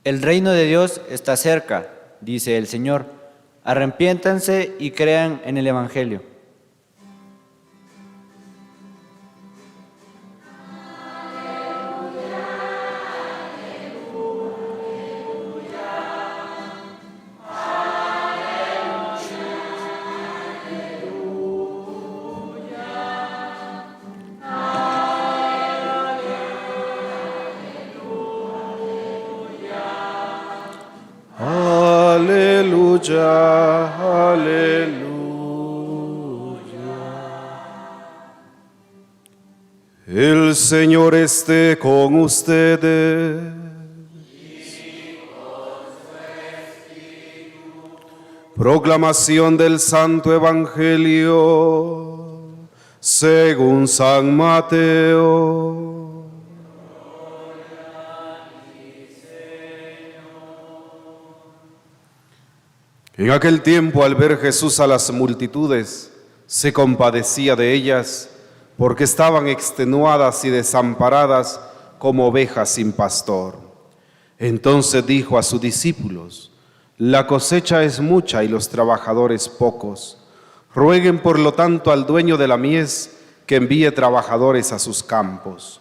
El reino de Dios está cerca, dice el Señor. Arrepiéntanse y crean en el Evangelio. Aleluya, aleluya. El Señor esté con ustedes. Proclamación del Santo Evangelio según San Mateo. En aquel tiempo, al ver Jesús a las multitudes, se compadecía de ellas, porque estaban extenuadas y desamparadas como ovejas sin pastor. Entonces dijo a sus discípulos: la cosecha es mucha y los trabajadores pocos. Rueguen por lo tanto al dueño de la mies que envíe trabajadores a sus campos.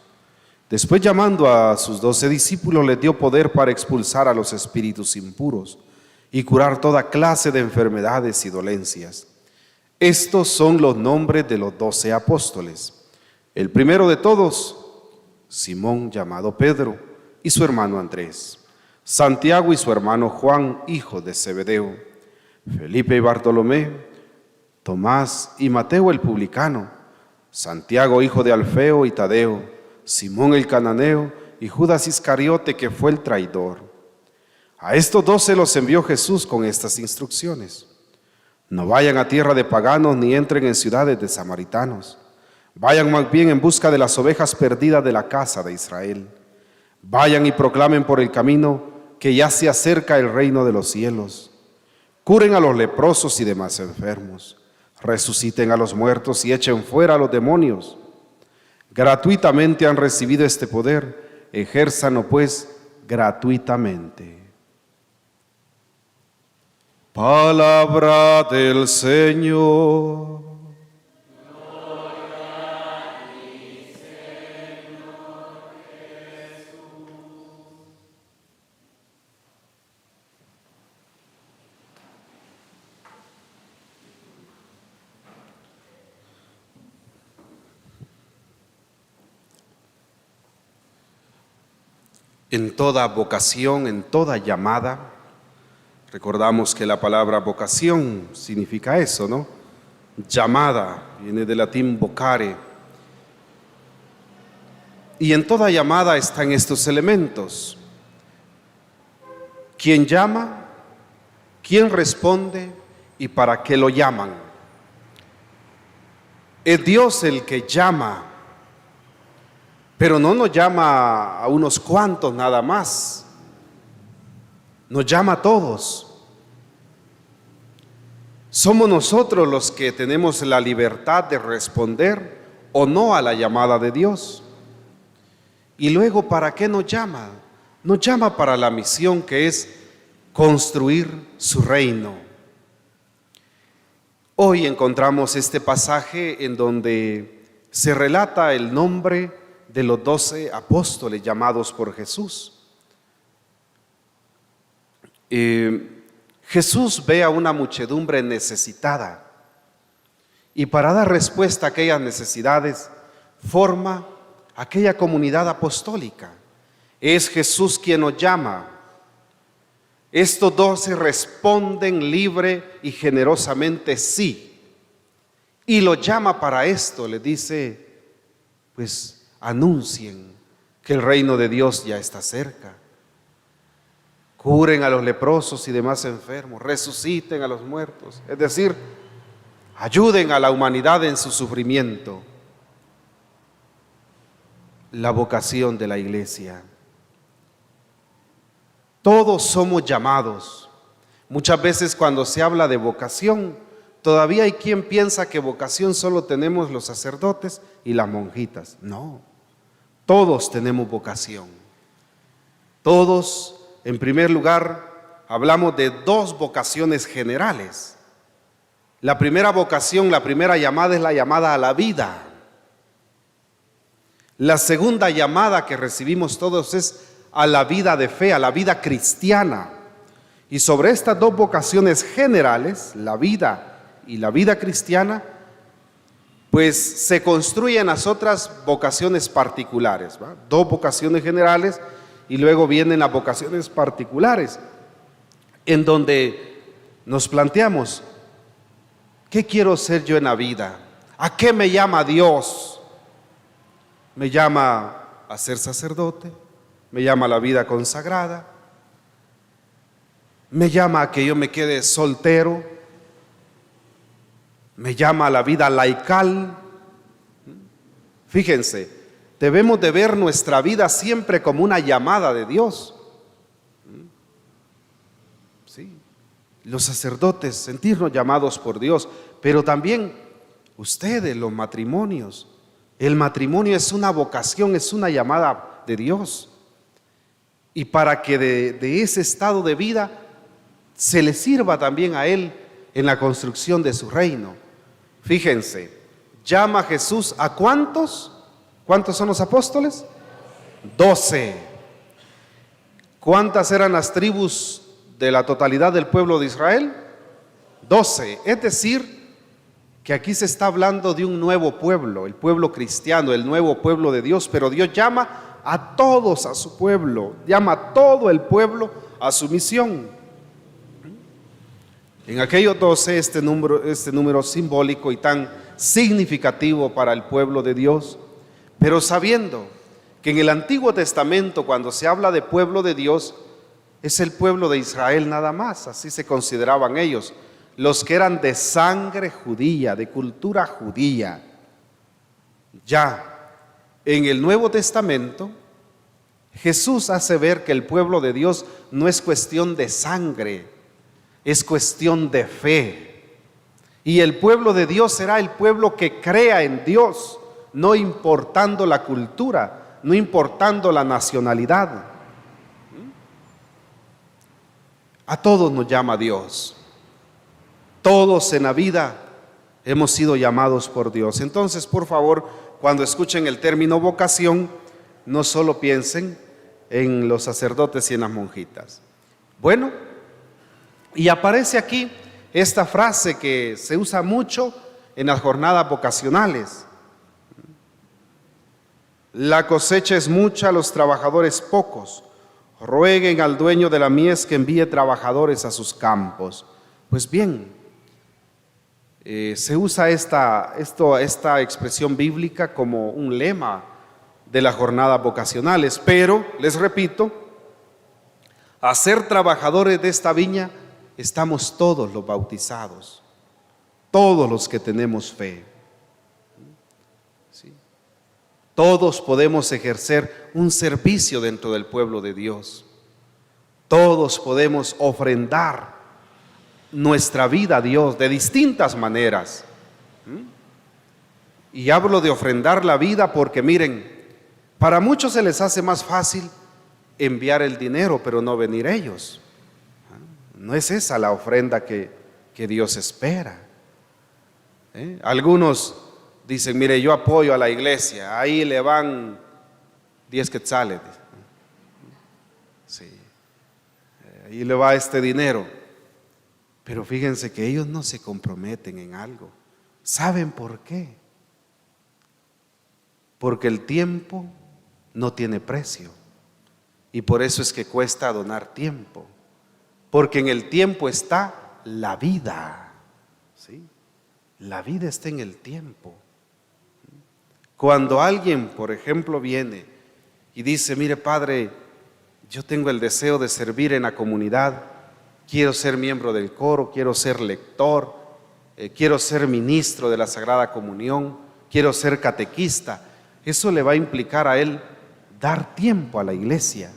Después, llamando a sus 12 discípulos, les dio poder para expulsar a los espíritus impuros y curar toda clase de enfermedades y dolencias. Estos son los nombres de los 12 apóstoles. El primero de todos, Simón, llamado Pedro, y su hermano Andrés. Santiago y su hermano Juan, hijo de Zebedeo. Felipe y Bartolomé. Tomás y Mateo el publicano. Santiago, hijo de Alfeo y Tadeo. Simón el cananeo y Judas Iscariote, que fue el traidor. A estos 12 los envió Jesús con estas instrucciones: no vayan a tierra de paganos ni entren en ciudades de samaritanos. Vayan más bien en busca de las ovejas perdidas de la casa de Israel. Vayan y proclamen por el camino que ya se acerca el reino de los cielos. Curen a los leprosos y demás enfermos. Resuciten a los muertos y echen fuera a los demonios. Gratuitamente han recibido este poder, ejérzanlo pues gratuitamente. Palabra del Señor. Gloria a ti, Señor Jesús. En toda vocación, en toda llamada, recordamos que la palabra vocación significa eso, ¿no? Llamada, viene del latín vocare. Y en toda llamada están estos elementos: ¿quién llama? ¿Quién responde? ¿Y para qué lo llaman? Es Dios el que llama, pero no nos llama a unos cuantos nada más. Nos llama a todos. Somos nosotros los que tenemos la libertad de responder o no a la llamada de Dios. Y luego, ¿para qué nos llama? Nos llama para la misión que es construir su reino. Hoy encontramos este pasaje en donde se relata el nombre de los 12 apóstoles llamados por Jesús. Jesús ve a una muchedumbre necesitada y para dar respuesta a aquellas necesidades forma aquella comunidad apostólica. Es Jesús quien nos llama. Estos 12 responden libre y generosamente sí, y los llama para esto. Les dice: pues anuncien que el reino de Dios ya está cerca. Curen a los leprosos y demás enfermos, resuciten a los muertos, es decir, ayuden a la humanidad en su sufrimiento. La vocación de la iglesia. Todos somos llamados. Muchas veces cuando se habla de vocación, todavía hay quien piensa que vocación solo tenemos los sacerdotes y las monjitas. No, todos tenemos vocación. Todos En primer lugar, hablamos de dos vocaciones generales. La primera vocación, la primera llamada es la llamada a la vida. La segunda llamada que recibimos todos es a la vida de fe, a la vida cristiana. Y sobre estas dos vocaciones generales, la vida y la vida cristiana, pues se construyen las otras vocaciones particulares, ¿va? Dos vocaciones generales y luego vienen las vocaciones particulares, en donde nos planteamos, ¿qué quiero ser yo en la vida? ¿A qué me llama Dios? ¿Me llama a ser sacerdote? ¿Me llama a la vida consagrada? ¿Me llama a que yo me quede soltero? ¿Me llama a la vida laical? Fíjense, debemos de ver nuestra vida siempre como una llamada de Dios. Sí, los sacerdotes, sentirnos llamados por Dios, pero también ustedes, los matrimonios. El matrimonio es una vocación, es una llamada de Dios. Y para que de ese estado de vida se le sirva también a Él en la construcción de su reino. Fíjense, llama Jesús a ¿cuántos? ¿Cuántos son los apóstoles? 12. ¿Cuántas eran las tribus de la totalidad del pueblo de Israel? 12. Es decir, que aquí se está hablando de un nuevo pueblo, el pueblo cristiano, el nuevo pueblo de Dios, pero Dios llama a todos a su pueblo, llama a todo el pueblo a su misión. En aquellos 12, este número simbólico y tan significativo para el pueblo de Dios, pero sabiendo que en el Antiguo Testamento, cuando se habla de pueblo de Dios, es el pueblo de Israel nada más, así se consideraban ellos, los que eran de sangre judía, de cultura judía. Ya en el Nuevo Testamento, Jesús hace ver que el pueblo de Dios no es cuestión de sangre, es cuestión de fe. Y el pueblo de Dios será el pueblo que crea en Dios, no importando la cultura, no importando la nacionalidad. A todos nos llama Dios. Todos en la vida hemos sido llamados por Dios. Entonces, por favor, cuando escuchen el término vocación, no solo piensen en los sacerdotes y en las monjitas. Bueno, y aparece aquí esta frase que se usa mucho en las jornadas vocacionales. La cosecha es mucha, los trabajadores pocos. Rueguen al dueño de la mies que envíe trabajadores a sus campos. Pues bien, se usa esta expresión bíblica como un lema de las jornadas vocacionales, pero les repito, a ser trabajadores de esta viña estamos todos los bautizados, todos los que tenemos fe. ¿Sí? Todos podemos ejercer un servicio dentro del pueblo de Dios. Todos podemos ofrendar nuestra vida a Dios de distintas maneras. Y hablo de ofrendar la vida porque miren, para muchos se les hace más fácil enviar el dinero, pero no venir ellos. No es esa la ofrenda que Dios espera. Algunos dicen, mire, yo apoyo a la iglesia, ahí le van 10 quetzales. Sí, ahí le va este dinero. Pero fíjense que ellos no se comprometen en algo. ¿Saben por qué? Porque el tiempo no tiene precio. Y por eso es que cuesta donar tiempo. Porque en el tiempo está la vida. ¿Sí? La vida está en el tiempo. Cuando alguien, por ejemplo, viene y dice, mire padre, yo tengo el deseo de servir en la comunidad, quiero ser miembro del coro, quiero ser lector, quiero ser ministro de la Sagrada Comunión, quiero ser catequista. Eso le va a implicar a él dar tiempo a la iglesia.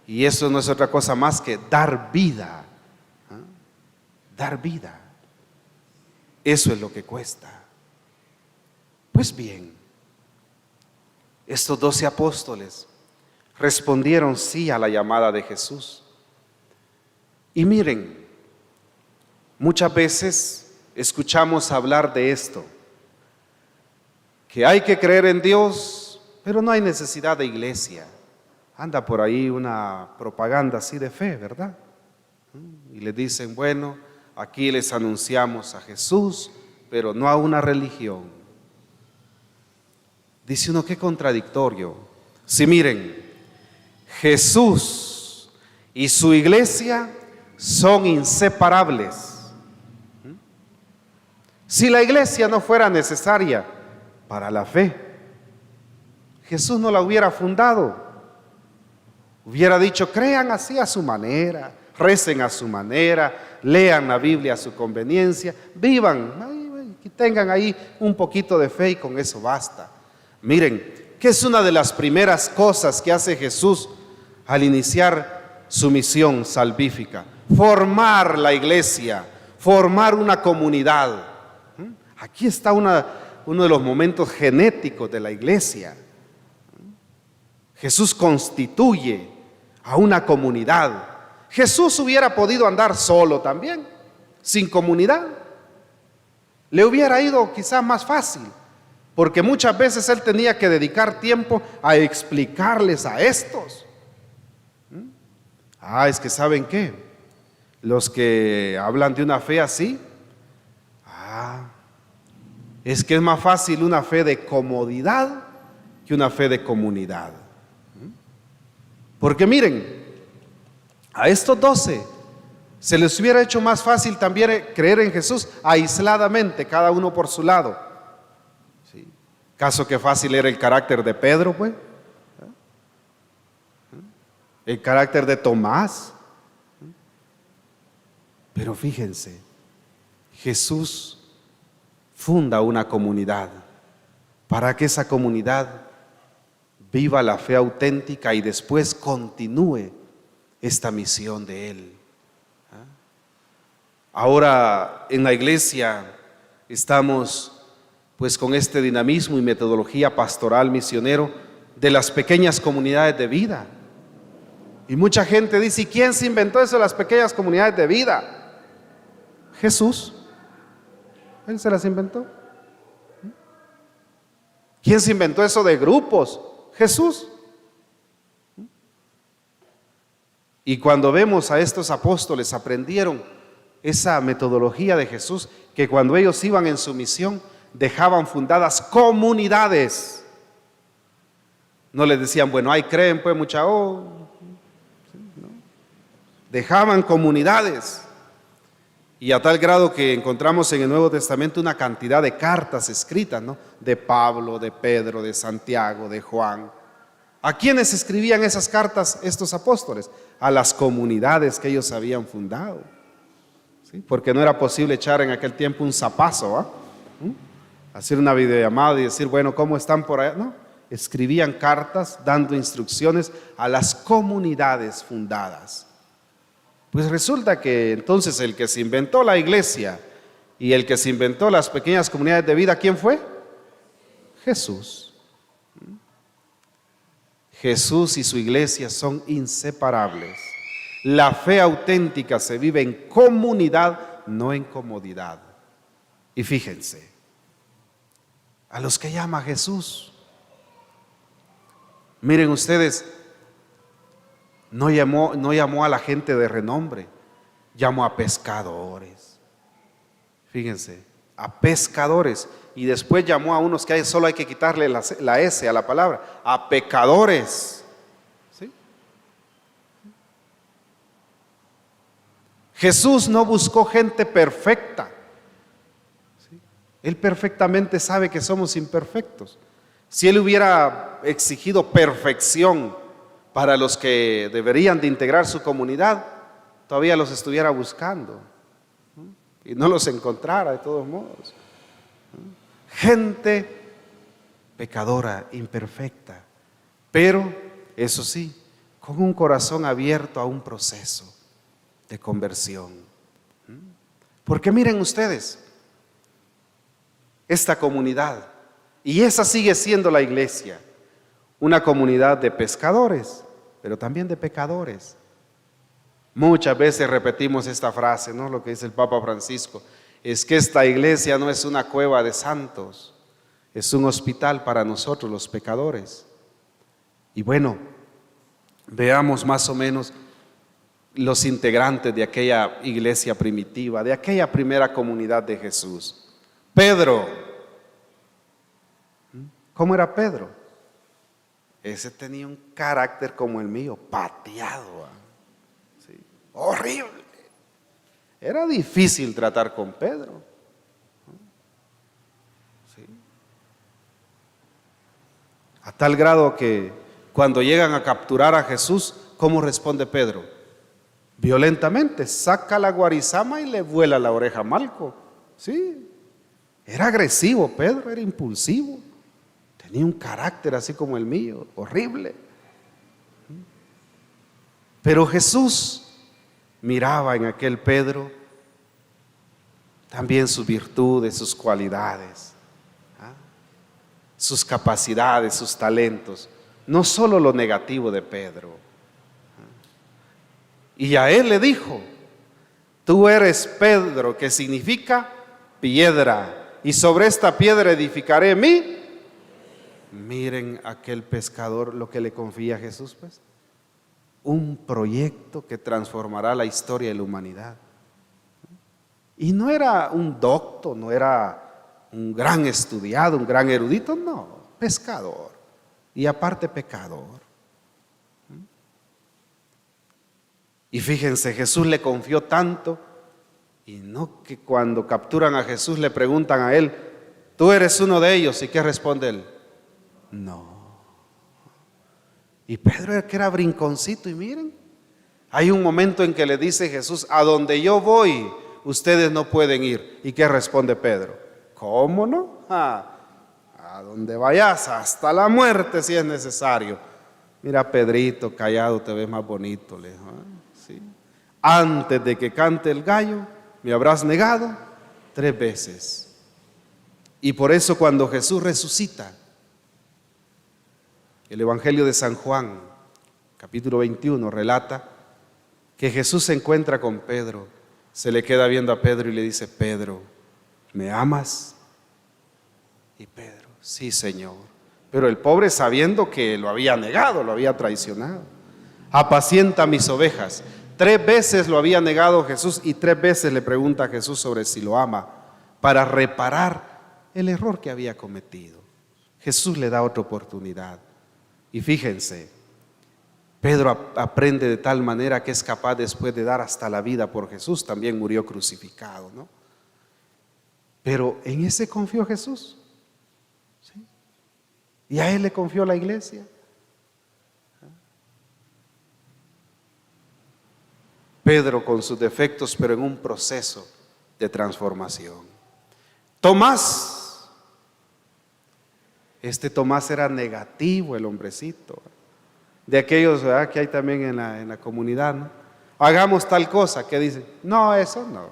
Y eso no es otra cosa más que dar vida. Dar vida. Eso es lo que cuesta. Pues bien, estos 12 apóstoles respondieron sí a la llamada de Jesús. Y miren, muchas veces escuchamos hablar de esto, que hay que creer en Dios, pero no hay necesidad de iglesia. Anda por ahí una propaganda así de fe, ¿verdad? Y le dicen, bueno, aquí les anunciamos a Jesús, pero no a una religión. Dice uno, qué contradictorio. Si miren, Jesús y su iglesia son inseparables. Si la iglesia no fuera necesaria para la fe, Jesús no la hubiera fundado. Hubiera dicho, crean así a su manera, recen a su manera, lean la Biblia a su conveniencia, vivan y tengan ahí un poquito de fe y con eso basta. Miren, ¿qué es una de las primeras cosas que hace Jesús al iniciar su misión salvífica? Formar la iglesia, formar una comunidad. Aquí está uno de los momentos genéticos de la iglesia. Jesús constituye a una comunidad. Jesús hubiera podido andar solo también, sin comunidad. Le hubiera ido quizás más fácil, porque muchas veces él tenía que dedicar tiempo a explicarles a estos. Es que ¿saben qué? Los que hablan de una fe así, es que es más fácil una fe de comodidad que una fe de comunidad. Porque miren, a estos 12 se les hubiera hecho más fácil también creer en Jesús aisladamente, cada uno por su lado. ¿Sí? Caso que fácil era el carácter de Pedro, pues. El carácter de Tomás. Pero fíjense, Jesús funda una comunidad para que esa comunidad viva la fe auténtica y después continúe esta misión de Él. Ahora en la iglesia estamos pues con este dinamismo y metodología pastoral misionero de las pequeñas comunidades de vida. Y mucha gente dice, ¿y quién se inventó eso de las pequeñas comunidades de vida? Jesús. Él se las inventó. ¿Quién se inventó eso de grupos? Jesús. Y cuando vemos a estos apóstoles, aprendieron esa metodología de Jesús, que cuando ellos iban en su misión, dejaban fundadas comunidades. No les decían, bueno, ahí creen pues mucha no. Dejaban comunidades. Y a tal grado que encontramos en el Nuevo Testamento una cantidad de cartas escritas, ¿no? De Pablo, de Pedro, de Santiago, de Juan. ¿A quiénes escribían esas cartas estos apóstoles? A las comunidades que ellos habían fundado. ¿Sí? Porque no era posible echar en aquel tiempo un zapazo, hacer una videollamada y decir, bueno, ¿cómo están por allá? No, escribían cartas dando instrucciones a las comunidades fundadas. Pues resulta que entonces el que se inventó la iglesia y el que se inventó las pequeñas comunidades de vida, ¿quién fue? Jesús. Jesús y su iglesia son inseparables. La fe auténtica se vive en comunidad, no en comodidad. Y fíjense, a los que llama Jesús, miren ustedes, no llamó a la gente de renombre, llamó a pescadores. Fíjense, a pescadores. Y después llamó a unos que solo hay que quitarle la S a la palabra, a pecadores. ¿Sí? Jesús no buscó gente perfecta. ¿Sí? Él perfectamente sabe que somos imperfectos. Si Él hubiera exigido perfección para los que deberían de integrar su comunidad, todavía los estuviera buscando y no los encontrara de todos modos. Gente pecadora, imperfecta, pero eso sí, con un corazón abierto a un proceso de conversión. Porque miren ustedes, esta comunidad, y esa sigue siendo la iglesia, una comunidad de pescadores. pero también de pecadores. Muchas veces repetimos esta frase, ¿no? Lo que dice el Papa Francisco, es que esta iglesia no es una cueva de santos, es un hospital para nosotros los pecadores. Y bueno, veamos más o menos los integrantes de aquella iglesia primitiva, de aquella primera comunidad de Jesús. Pedro. ¿Cómo era Pedro? Ese tenía un carácter como el mío, pateado, ¿sí? Horrible. Era difícil tratar con Pedro. ¿Sí? A tal grado que cuando llegan a capturar a Jesús, ¿cómo responde Pedro? Violentamente, saca la guarizama y le vuela la oreja a Malco. Sí, era agresivo Pedro, era impulsivo. Tenía un carácter así como el mío, horrible. Pero Jesús miraba en aquel Pedro también sus virtudes, sus cualidades, sus capacidades, sus talentos, no solo lo negativo de Pedro. Y a él le dijo: tú eres Pedro, que significa piedra, y sobre esta piedra edificaré mi. Miren aquel pescador lo que le confía a Jesús, pues. Un proyecto que transformará la historia de la humanidad. Y no era un docto, no era un gran estudiado, un gran erudito, no, pescador. Y aparte pecador. Y fíjense, Jesús le confió tanto, y no que cuando capturan a Jesús le preguntan a él: tú eres uno de ellos, ¿y qué responde él? No. Y Pedro, que era brinconcito, y miren, hay un momento en que le dice Jesús: a donde yo voy, ustedes no pueden ir. ¿Y qué responde Pedro? ¿Cómo no? A donde vayas, hasta la muerte si es necesario. Mira, Pedrito, callado te ves más bonito, le dijo, ¿sí? Antes de que cante el gallo, me habrás negado 3 veces. Y por eso cuando Jesús resucita, el Evangelio de San Juan, capítulo 21, relata que Jesús se encuentra con Pedro, se le queda viendo a Pedro y le dice: Pedro, ¿me amas? Y Pedro: sí, Señor. Pero el pobre, sabiendo que lo había negado, lo había traicionado: apacienta mis ovejas. 3 veces lo había negado Jesús, y 3 veces le pregunta a Jesús sobre si lo ama, para reparar el error que había cometido. Jesús le da otra oportunidad. Y fíjense, Pedro aprende de tal manera que es capaz después de dar hasta la vida por Jesús. También murió crucificado, ¿no? Pero en ese confió Jesús, ¿sí? Y a él le confió la iglesia. Pedro con sus defectos, pero en un proceso de transformación. Tomás. Este Tomás era negativo, el hombrecito. De aquellos, ¿verdad?, que hay también en la comunidad, ¿no? Hagamos tal cosa, ¿qué dicen? No, eso no.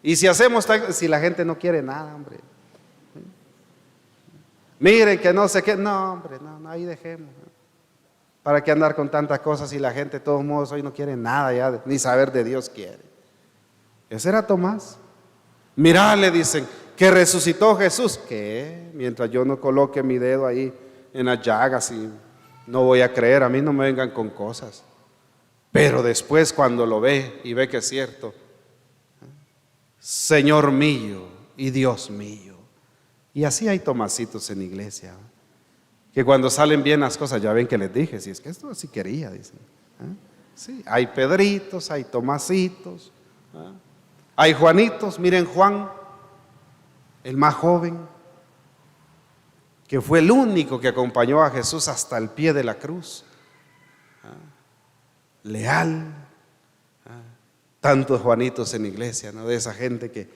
Y si hacemos tal, si la gente no quiere nada, hombre. Miren que no sé qué, no, hombre, no, ahí dejemos. ¿Para qué andar con tantas cosas si la gente de todos modos hoy no quiere nada ya, ni saber de Dios quiere? Ese era Tomás. Mirá, le dicen, que resucitó Jesús. ¿Qué? Mientras yo no coloque mi dedo ahí en las llagas, y no voy a creer, a mí no me vengan con cosas. Pero después, cuando lo ve y ve que es cierto: Señor mío y Dios mío. Y así hay Tomasitos en la iglesia, que cuando salen bien las cosas, ya ven que les dije, si es que esto así quería, dicen. Sí, hay Pedritos, hay Tomasitos, hay Juanitos. Miren, Juan, el más joven, que fue el único que acompañó a Jesús hasta el pie de la cruz. Leal. Tantos Juanitos en la iglesia, ¿no? De esa gente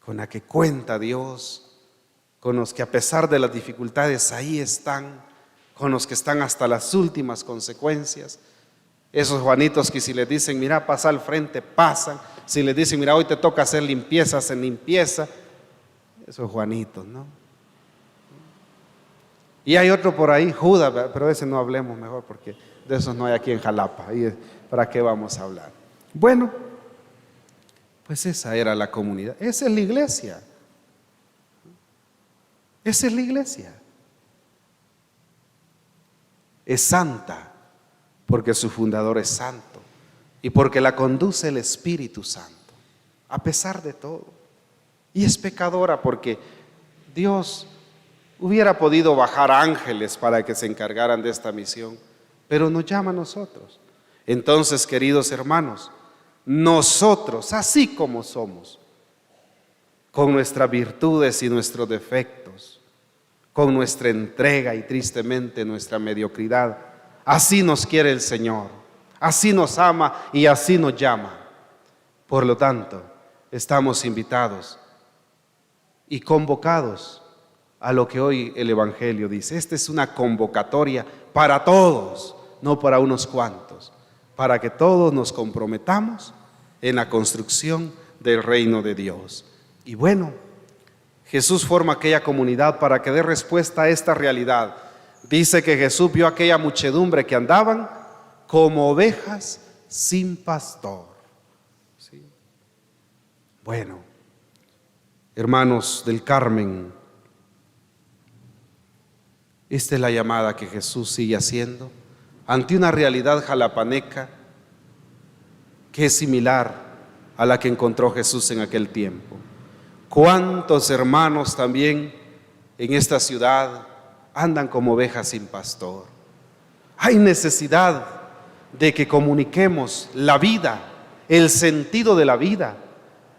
con la que cuenta Dios, con los que a pesar de las dificultades ahí están, con los que están hasta las últimas consecuencias. Esos Juanitos que si les dicen: mira, pasa al frente, pasan. Si les dicen: mira, hoy te toca hacer limpieza, hacen limpieza. Esos Juanitos, ¿no? Y hay otro por ahí, Judas, pero de ese no hablemos mejor, porque De esos no hay aquí en Jalapa. ¿Y para qué vamos a hablar? Bueno, pues esa era la comunidad. Esa es la iglesia. Esa es la iglesia. Es santa porque su fundador es santo y porque la conduce el Espíritu Santo, a pesar de todo. Y es pecadora porque Dios hubiera podido bajar ángeles para que se encargaran de esta misión, pero nos llama a nosotros. Entonces, queridos hermanos, nosotros, así como somos, con nuestras virtudes y nuestros defectos, con nuestra entrega y tristemente nuestra mediocridad, así nos quiere el Señor, así nos ama y así nos llama. Por lo tanto, estamos invitados y convocados a lo que hoy el Evangelio dice. Esta es una convocatoria para todos, no para unos cuantos, para que todos nos comprometamos en la construcción del reino de Dios. Y bueno, Jesús forma aquella comunidad para que dé respuesta a esta realidad. Dice que Jesús vio aquella muchedumbre que andaban como ovejas sin pastor. ¿Sí? Bueno, hermanos del Carmen, esta es la llamada que Jesús sigue haciendo ante una realidad jalapaneca que es similar a la que encontró Jesús en aquel tiempo. ¿Cuántos hermanos también en esta ciudad andan como ovejas sin pastor? Hay necesidad de que comuniquemos la vida, el sentido de la vida,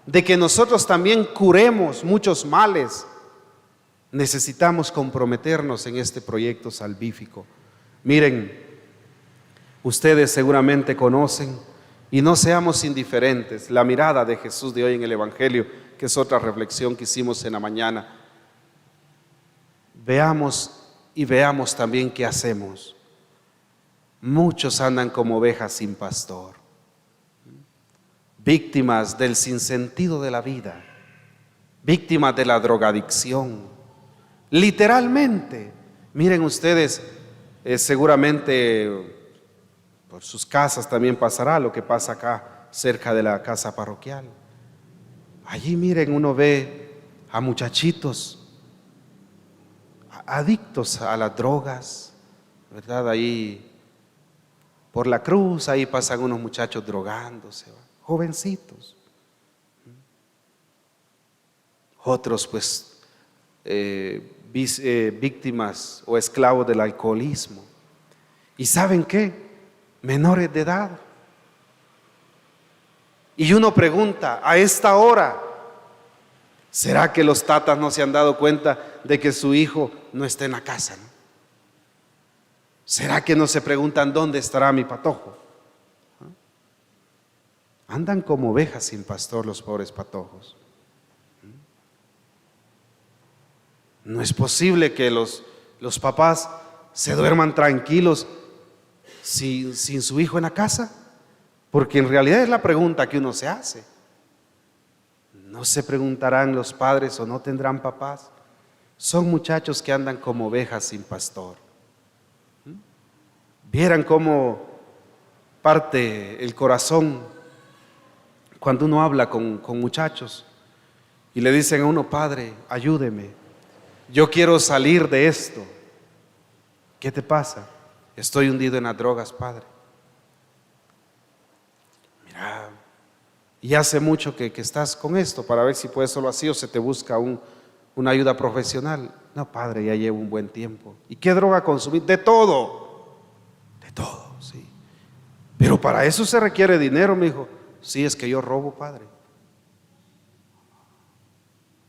de que nosotros también curemos muchos males. Necesitamos comprometernos en este proyecto salvífico. Miren, ustedes seguramente conocen, y no seamos indiferentes, la mirada de Jesús de hoy en el Evangelio, que es otra reflexión que hicimos en la mañana. Veamos también qué hacemos. Muchos andan como ovejas sin pastor, víctimas del sinsentido de la vida, víctimas de la drogadicción. Literalmente, miren ustedes, seguramente por sus casas también pasará lo que pasa acá cerca de la casa parroquial. Allí miren, uno ve a muchachitos adictos a las drogas, ¿verdad? Ahí por la cruz, ahí pasan unos muchachos drogándose, jovencitos. Otros pues víctimas o esclavos del alcoholismo. ¿Y saben qué? Menores de edad. Y uno pregunta, a esta hora, ¿será que los tatas no se han dado cuenta de que su hijo no está en la casa, ¿no? ¿Será que no se preguntan dónde estará mi patojo? Andan como ovejas sin pastor los pobres patojos. No es posible que los papás se duerman tranquilos sin su hijo en la casa, porque en realidad es la pregunta que uno se hace. ¿No se preguntarán los padres o no tendrán papás? Son muchachos que andan como ovejas sin pastor. Vieran cómo parte el corazón cuando uno habla con muchachos y le dicen a uno: padre, ayúdeme, yo quiero salir de esto. ¿Qué te pasa? Estoy hundido en las drogas, padre. Mira, y hace mucho que estás con esto, para ver si puedes solo así o se te busca una ayuda profesional. No, padre, ya llevo un buen tiempo. ¿Y qué droga consumir? De todo, sí. Pero para eso se requiere dinero, mi hijo. Sí, es que yo robo, padre.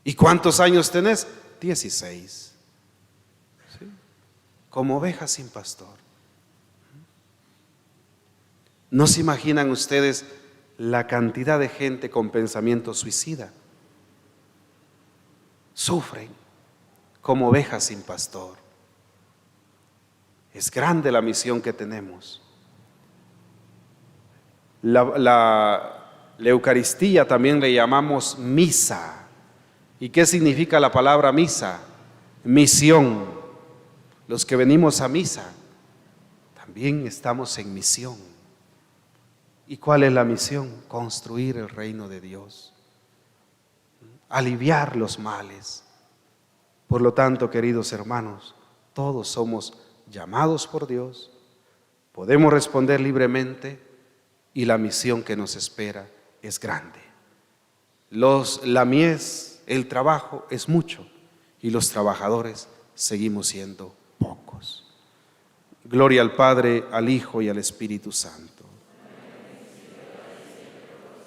¿Y cuántos años tenés? 16. ¿Sí? Como ovejas sin pastor. ¿No se imaginan ustedes la cantidad de gente con pensamiento suicida? Sufren como ovejas sin pastor. Es grande la misión que tenemos. La Eucaristía también le llamamos misa. ¿Y qué significa la palabra misa? Misión. Los que venimos a misa también estamos en misión. ¿Y cuál es la misión? Construir el reino de Dios, aliviar los males. Por lo tanto, queridos hermanos, todos somos llamados por Dios, podemos responder libremente y la misión que nos espera es grande. La mies, el trabajo es mucho y los trabajadores seguimos siendo pocos. Gloria al Padre, al Hijo y al Espíritu Santo.